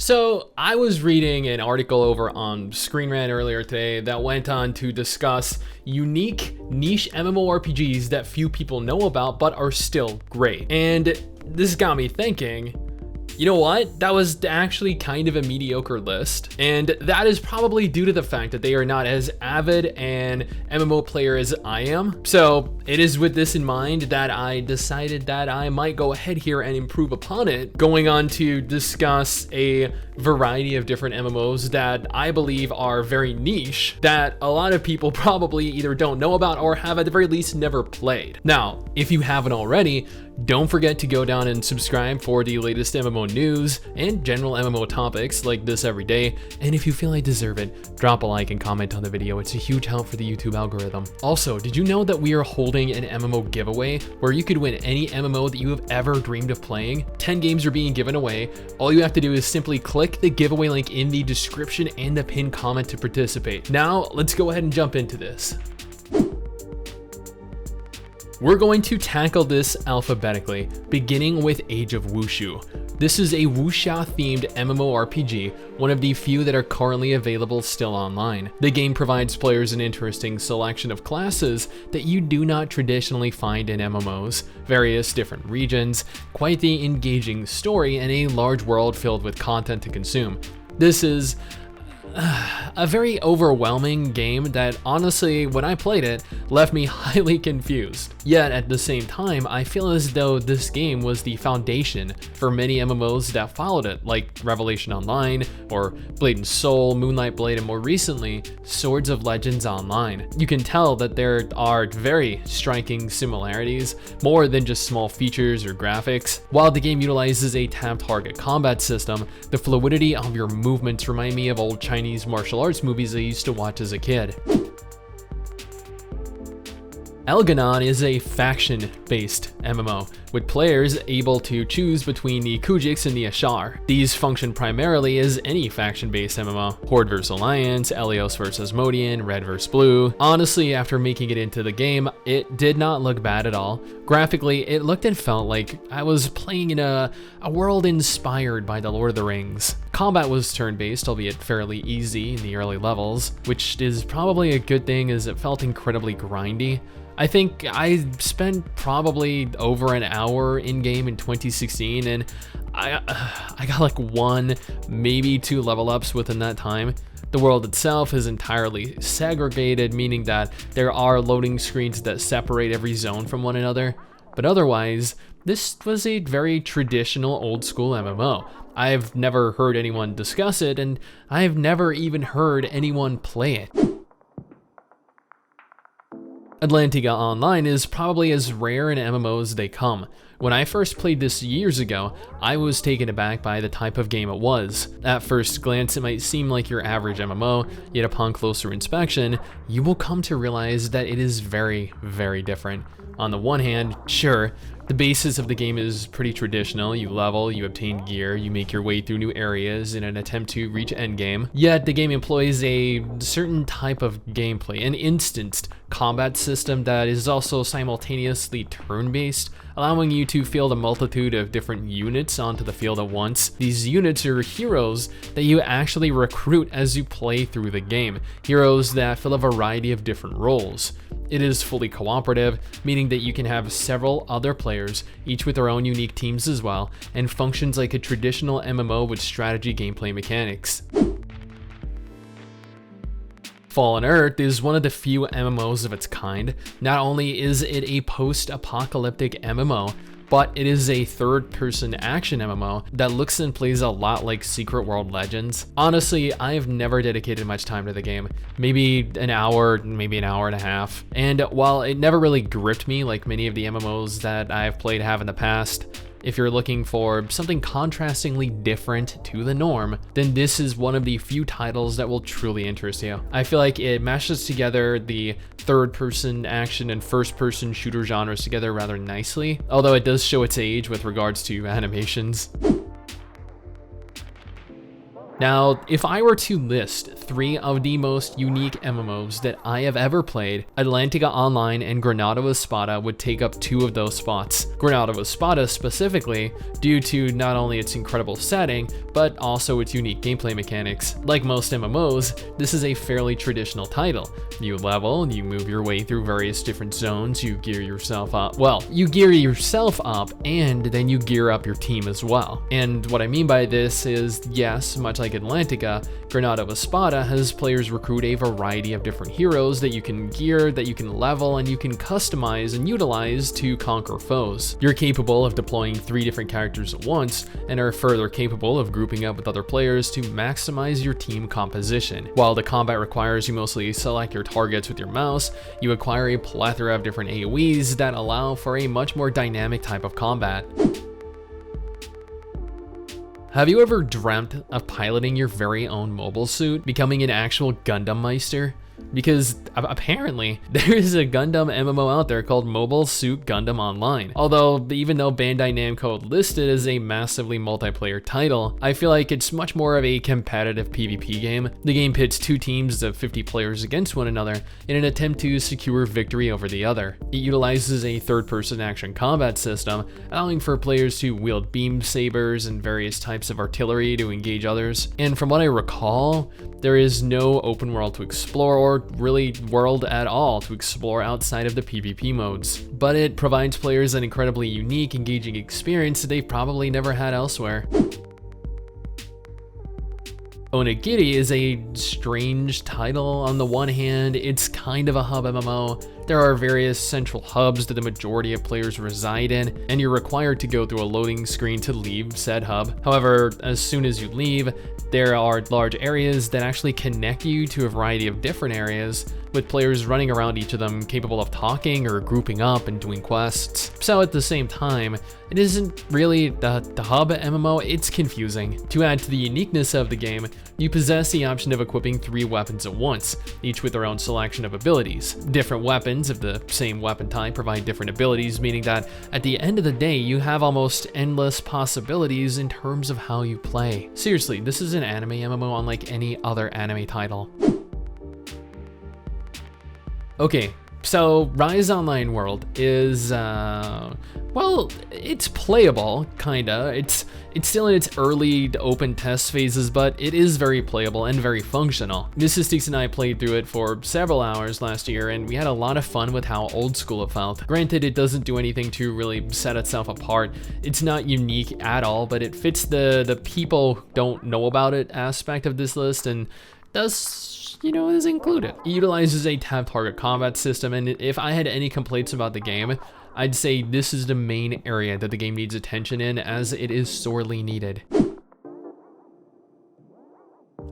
So I was reading an article over on Screen Rant earlier today that went on to discuss unique niche MMORPGs that few people know about but are still great. And this got me thinking, you know what? That was actually kind of a mediocre list. And that is probably due to the fact that they are not as avid an MMO player as I am. So it is with this in mind that I decided that I might go ahead here and improve upon it, going on to discuss a variety of different MMOs that I believe are very niche, that a lot of people probably either don't know about or have at the very least never played. Now, if you haven't already, don't forget to go down and subscribe for the latest MMO news and general MMO topics like this every day. And if you feel I deserve it, drop a like and comment on the video. It's a huge help for the YouTube algorithm. Also, did you know that we are holding an MMO giveaway where you could win any MMO that you have ever dreamed of playing? 10 games are being given away. All you have to do is simply click the giveaway link in the description and the pinned comment to participate. Now, let's go ahead and jump into this. We're going to tackle this alphabetically, beginning with Age of Wushu. This is a wuxia themed MMORPG, one of the few that are currently available still online. The game provides players an interesting selection of classes that you do not traditionally find in MMOs, various different regions, quite the engaging story, and a large world filled with content to consume. This is a very overwhelming game that honestly, when I played it, left me highly confused. Yet at the same time, I feel as though this game was the foundation for many MMOs that followed it, like Revelation Online, or Blade and Soul, Moonlight Blade, and more recently, Swords of Legends Online. You can tell that there are very striking similarities, more than just small features or graphics. While the game utilizes a tap target combat system, the fluidity of your movements remind me of old Chinese martial arts movies I used to watch as a kid. Alganon is a faction-based MMO, with players able to choose between the Kujiks and the Ashar. These function primarily as any faction-based MMO. Horde vs Alliance, Elios vs Modian, Red vs Blue. Honestly, after making it into the game, it did not look bad at all. Graphically, it looked and felt like I was playing in a world inspired by the Lord of the Rings. Combat was turn-based, albeit fairly easy in the early levels, which is probably a good thing as it felt incredibly grindy. I think I spent probably over an hour in-game in 2016, and I got like 1, maybe 2 level ups within that time. The world itself is entirely segregated, meaning that there are loading screens that separate every zone from one another. But otherwise, this was a very traditional old school MMO. I've never heard anyone discuss it, and I've never even heard anyone play it. Atlantica Online is probably as rare in MMOs as they come. When I first played this years ago, I was taken aback by the type of game it was. At first glance, it might seem like your average MMO, yet upon closer inspection, you will come to realize that it is very, very different. On the one hand, sure, the basis of the game is pretty traditional. You level, you obtain gear, you make your way through new areas in an attempt to reach endgame. Yet the game employs a certain type of gameplay, an instanced combat system that is also simultaneously turn-based, allowing you to field a multitude of different units onto the field at once. These units are heroes that you actually recruit as you play through the game, heroes that fill a variety of different roles. It is fully cooperative, meaning that you can have several other players, each with their own unique teams as well, and functions like a traditional MMO with strategy gameplay mechanics. Fallen Earth is one of the few MMOs of its kind. Not only is it a post-apocalyptic MMO, but it is a third-person action MMO that looks and plays a lot like Secret World Legends. Honestly, I have never dedicated much time to the game, maybe an hour, maybe an hour and a half. And while it never really gripped me like many of the MMOs that I've played have in the past, if you're looking for something contrastingly different to the norm, then this is one of the few titles that will truly interest you. I feel like it mashes together the third-person action and first-person shooter genres together rather nicely, although it does show its age with regards to animations. Now, if I were to list three of the most unique MMOs that I have ever played, Atlantica Online and Granado Espada would take up 2 of those spots. Granado Espada specifically, due to not only its incredible setting, but also its unique gameplay mechanics. Like most MMOs, this is a fairly traditional title. You level, you move your way through various different zones, you gear yourself up. Well, you gear yourself up and then you gear up your team as well. And what I mean by this is, yes, much like Atlantica, Granado Espada has players recruit a variety of different heroes that you can gear, that you can level, and you can customize and utilize to conquer foes. You're capable of deploying 3 different characters at once, and are further capable of grouping up with other players to maximize your team composition. While the combat requires you mostly select your targets with your mouse, you acquire a plethora of different AoEs that allow for a much more dynamic type of combat. Have you ever dreamt of piloting your very own mobile suit, becoming an actual Gundam Meister? Because apparently there is a Gundam MMO out there called Mobile Suit Gundam Online. Although, even though Bandai Namco listed as a massively multiplayer title, I feel like it's much more of a competitive PvP game. The game pits 2 teams of 50 players against one another in an attempt to secure victory over the other. It utilizes a third-person action combat system, allowing for players to wield beam sabers and various types of artillery to engage others. And from what I recall, there is no open world to explore, or really world at all to explore outside of the PvP modes. But it provides players an incredibly unique, engaging experience that they've probably never had elsewhere. Onigiri is a strange title. On the one hand, it's kind of a hub MMO. There are various central hubs that the majority of players reside in, and you're required to go through a loading screen to leave said hub. However, as soon as you leave, there are large areas that actually connect you to a variety of different areas, with players running around each of them capable of talking or grouping up and doing quests. So at the same time, it isn't really the hub MMO, it's confusing. To add to the uniqueness of the game, you possess the option of equipping 3 weapons at once, each with their own selection of abilities. Different weapons of the same weapon type provide different abilities, meaning that at the end of the day, you have almost endless possibilities in terms of how you play. Seriously, this is an anime MMO unlike any other anime title. Okay, so Rise Online World is, well, it's playable, kinda. It's still in its early open test phases, but it is very playable and very functional. MRSSSTIX and I played through it for several hours last year, and we had a lot of fun with how old school it felt. Granted, it doesn't do anything to really set itself apart. It's not unique at all, but it fits the people don't know about it aspect of this list, and does, you know, is included. It utilizes a tab target combat system, and if I had any complaints about the game, I'd say this is the main area that the game needs attention in, as it is sorely needed.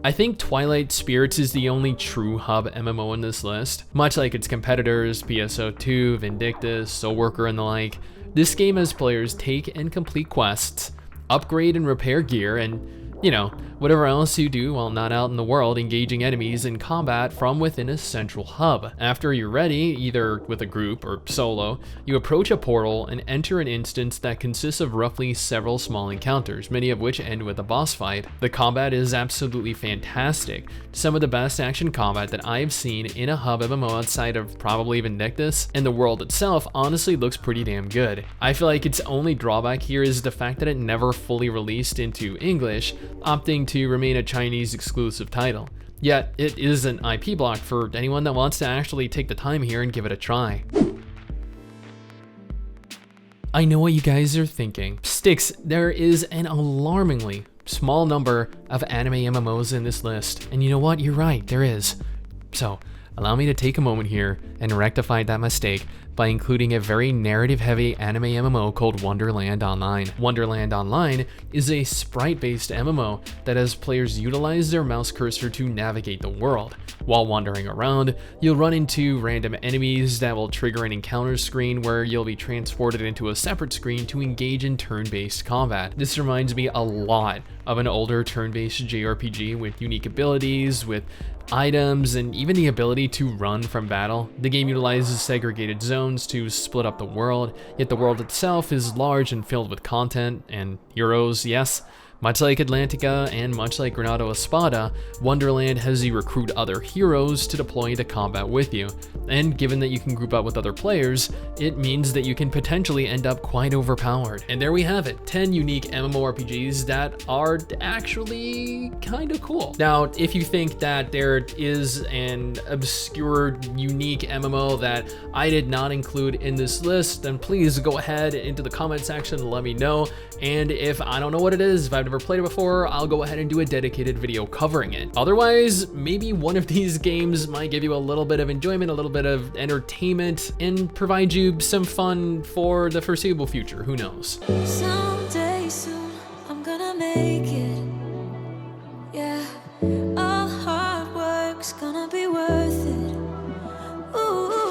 I think Twilight Spirits is the only true hub MMO in this list. Much like its competitors, PSO2, Vindictus, Soulworker, and the like, this game has players take and complete quests, upgrade and repair gear, and, you know, whatever else you do while not out in the world engaging enemies in combat from within a central hub. After you're ready, either with a group or solo, you approach a portal and enter an instance that consists of roughly several small encounters, many of which end with a boss fight. The combat is absolutely fantastic. Some of the best action combat that I've seen in a hub MMO outside of probably Vindictus, and the world itself honestly looks pretty damn good. I feel like its only drawback here is the fact that it never fully released into English, opting to remain a Chinese exclusive title. Yet, it is an IP block for anyone that wants to actually take the time here and give it a try. I know what you guys are thinking. STIX, there is an alarmingly small number of anime MMOs in this list. And you know what? You're right, there is. So, allow me to take a moment here and rectify that mistake by including a very narrative-heavy anime MMO called Wonderland Online. Wonderland Online is a sprite-based MMO that has players utilize their mouse cursor to navigate the world. While wandering around, you'll run into random enemies that will trigger an encounter screen where you'll be transported into a separate screen to engage in turn-based combat. This reminds me a lot of an older turn-based JRPG with unique abilities, with items, and even the ability to run from battle. The game utilizes segregated zones to split up the world, yet the world itself is large and filled with content and heroes, yes, Much like Atlantica and much like Granado Espada, Wonderland has you recruit other heroes to deploy into combat with you, and given that you can group up with other players, it means that you can potentially end up quite overpowered. And there we have it, 10 unique MMORPGs that are actually kind of cool. Now, if you think that there is an obscure, unique MMO that I did not include in this list, then please go ahead into the comment section and let me know. And if I don't know what it is, if I've never played it before, I'll go ahead and do a dedicated video covering it. Otherwise, maybe one of these games might give you a little bit of enjoyment, a little bit of entertainment, and provide you some fun for the foreseeable future. Who knows? Someday soon, I'm gonna make it. Yeah, all hard work's gonna be worth it. Ooh.